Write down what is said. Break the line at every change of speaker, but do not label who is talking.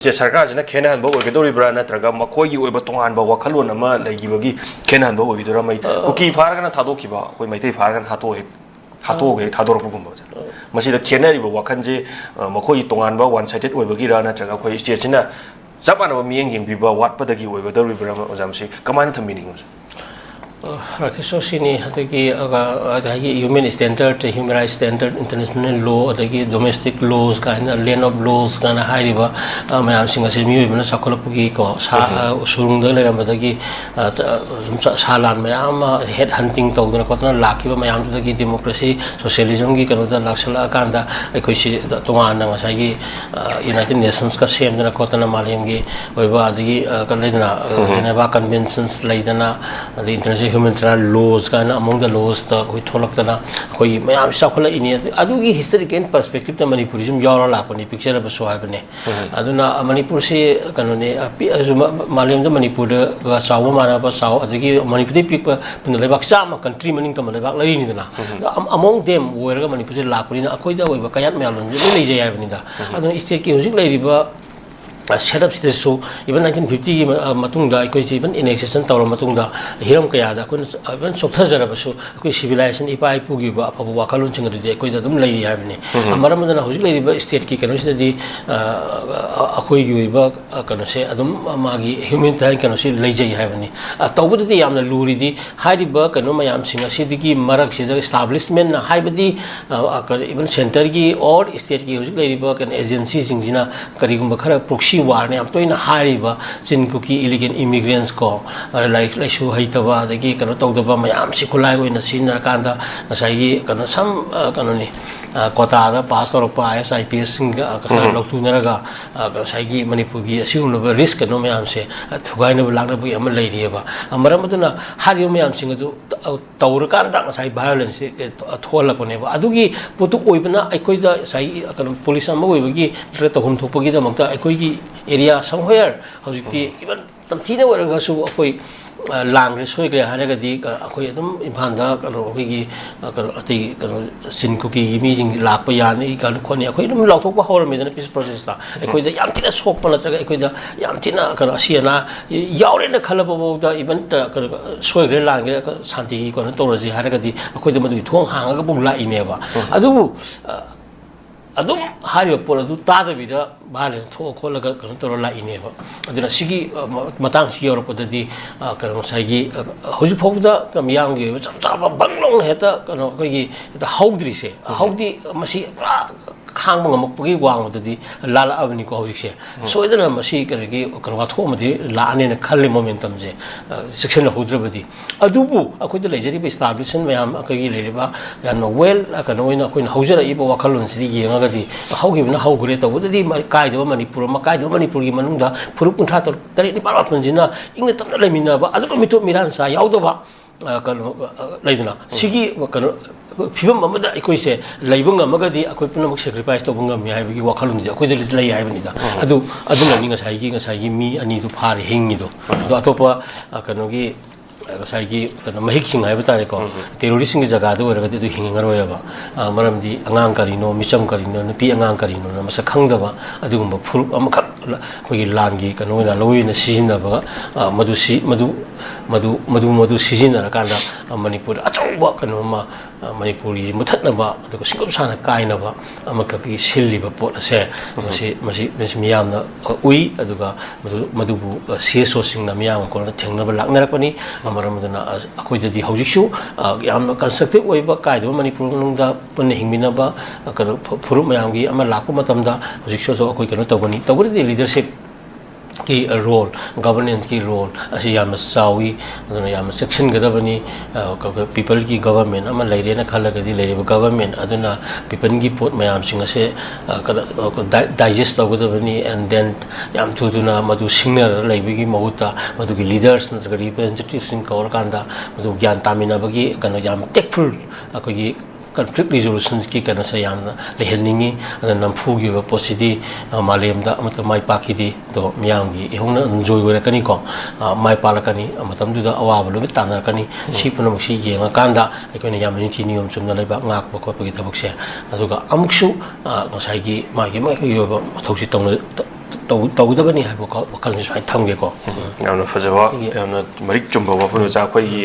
सरकारजना खेनहनबो ओइगदोरिब्रा नत्रगा मखोइगी ओइबा तोंगानबा वखलोन अमा लैगिबगी खेनहनबो ओइगदोरा मै cookie फारगना थादोखिबा अखोइ मैथै फारगना हातोगे थादोरपगुम्बा मसिदा खेनरिबो वखनजे मखोइ तोंगानबा one sided ओइबगिरा नत्रगा अखोइ स्टेटसिना जपानबा मियेंग येंगबिबा वाटपदगी ओइगदोरिब्रा मजामसि come on थमिनिंग
Rakhisosini adagi human standard, human rights standard, international law, adagi domestic laws, kind of land of laws, kind of high river. Mayam sing as a mu, even a sakolapugi, surung the leramadi, salan, mayama, head hunting, tog the cotton, laki, mayam to the democracy, socialism, Gikanoda, Laxala, Kanda, Ekoshi, Tuana, Masagi, United Nations, Kasem, the cotton, Malimgi, Weba, the Kalina, Geneva Conventions, Laidana, the international human laws kind among the laws the we tholak na koi mayam sakhola ini adugi historical perspective ta manipurism yara lakoni picture ba so habne aduna manipur se kanone malayam da manipur ga sawa mana ba saw adugi manipur de pik punlebak sama country maning ka malebak lai ni na among them where ga manipur se lakoni na akoi da oi ba kayat melon le jay habni da aduna state ki hujik lai riba set up this so even 1950 matungda even annexation tawra matungda hiram kaya da kun even sokthajaraba so koi civilization ipai pugi ba apabu wakalon singa de koi da dum lai habni amaramana hojik lai ba state ki kano se di akoi gi ba kano se adum magi humanitarian kano se lai jai habni tawbu de yamna luri di hari ba kano mayam singa sidiki marak se establishment na haibadi even center gi or state ki hojik lai ba kan agency singjina karigum khara proxy war ne amto ina hariba 𝐶𝐄𝐖𝐒 illegal immigrants ko like shu haitaba dagi kano tawdaba mayam sikulai go ina sinna kanda ngasai kano sam kano ni kota da pass or pa IPS singa loktunaraga ngasai manipur gi asiunba risk no mayam se thugaina lagna bu am lai riba amaramduna hariyo mayam singa du tawra kanda ngasai violence thola ko ne ba adugi putu oibna aikoi da sai kano police am oibagi reta hum thopagi da makta aikoi gi area somewhere hojiki even tamthina waraga su akoi lang resoi gre haraga di akoi adum imphanda kano gi kano ati kano 𝐶𝐄𝐼𝐒 mi jing lakpa yani kan khoni akoi dum lauthok ba hor me da peace process ta akoi da yam tina sok pa na traga akoi da yam tina kano asiana yaure na khala ba da even kano soi gre lang gre santi ko na toroji haraga di akoi da madu thong hanga ga bu la ine ba adu adum hari pol adu tada bida bale tho kholaga kan toro la ine ba aduna sigi matang sigi or podadi kan sagi hoji phobda kam yang ge cham ba banglong heta kan ko gi ta haudri se haudi masi khang mong mok gi wang dadi lala abni ko hoji se so idana masi kan gi kan wa tho madi la ane na khali momentum je section hodra badi adubu akoi da lejari ba establishment mayam akoi le ba yan well kan oina koin hojara iba wakalon sidi gi ngadi haugi na haugure ta wadi kai do manipur ma kai do manipur gi manungda furup kuntra tor tari ni parwa punjina ingna tamna lemina ba adu ko mito miran sa yaudo ba kan leiduna sigi kan phibam amada ikoi se leibung amagadi akoi punamuk sacrifice to bungam mi haibagi wakalun ji akoi de lei haibani da adu na ninga sai gi mi ani du phari hingi do atopa kanogi saigi kana mahik sing haiba tare ko terrorist sing jaga do raga du hingaroi ba maram di angang karino misam karino nupi angang karino na masa khangda ba adugumba furup amakak koi langi kano na loina sijina ba madu sijina kanda manipur achauba kano ma manipuri muthatna ba adugo singop sana kaina ba amaka bi silli ba pot ase masi miyamna ui aduga madubu seso singna miyam ko na thengna ba lakna rakani amaramdana akoi dadi hojiksu yamna constructive oi ba kai do manipur nungda punna hingmina ba kano furup mayamgi ama lakku matamda hojiksu so akoi kano tawani tawri leadership ki role governance ki role asi yam sawi aduna yam section gadabani people ki government ama laire na khala gadi laire government aduna people ki pot mayam singa se digest tawgadabani and then yam thuduna madu singner laibi gi mahuta madu ki leaders na representatives sing kawar kanda madu gyan tamina bagi kana yam tactful akoi conflict resolutions ki kana sa yam lehelningi namfu gi ba posidi malayam da matam mai pakidi to miyam gi ihongna enjoy wera kani ko mai palakani matam du da awaba lo bitana kani si punam si yenga kanda ekone yam ni ti niyom chumna leba ngak ba ko pagi tabuk se aduga amuksu ngasai gi ma gi ma yo ba thausi tong ꯇꯧꯒꯗꯕꯅꯤ ꯍꯥꯏꯕ ꯋꯥꯈꯜꯁꯦ ꯁꯨꯃꯥꯏꯅ ꯊꯝꯒꯦꯀꯣ
ꯌꯥꯝꯅ ꯐꯖꯕ ꯌꯥꯝꯅ ꯃꯔꯤꯛ ꯆꯨꯝꯕ ꯋꯥꯐꯝ ꯃꯆꯥ ꯑꯩꯈꯣꯏꯒꯤ